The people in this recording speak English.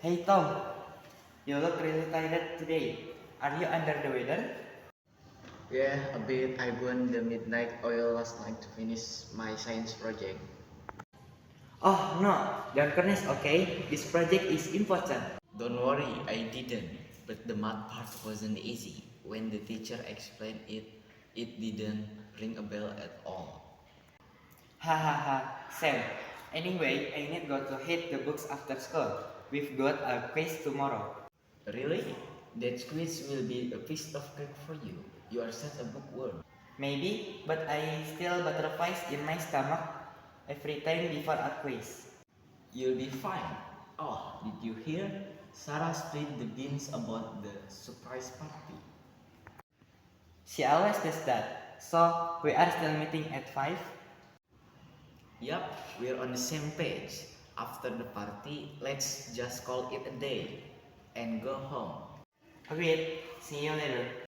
Hey Tom, you look really tired today. Are you under the weather? Yeah, a bit. I burned the midnight oil last night to finish my science project. Oh no, darkness okay? This project is important. Don't worry, I didn't. But the math part wasn't easy. When the teacher explained it, it didn't ring a bell at all. Ha ha ha, Sam. Anyway, I need go to hit the books after school. We've got a quiz tomorrow. Really? That quiz will be a piece of cake for you. You are such a bookworm. Maybe, but I still butterflies in my stomach every time before a quiz. You'll be fine. Oh, did you hear? Sarah spilled the beans about the surprise party. She always does that. So, we are still meeting at 5? Yup, we're on the same page. After the party, let's just call it a day and go home. Agreed. See you later.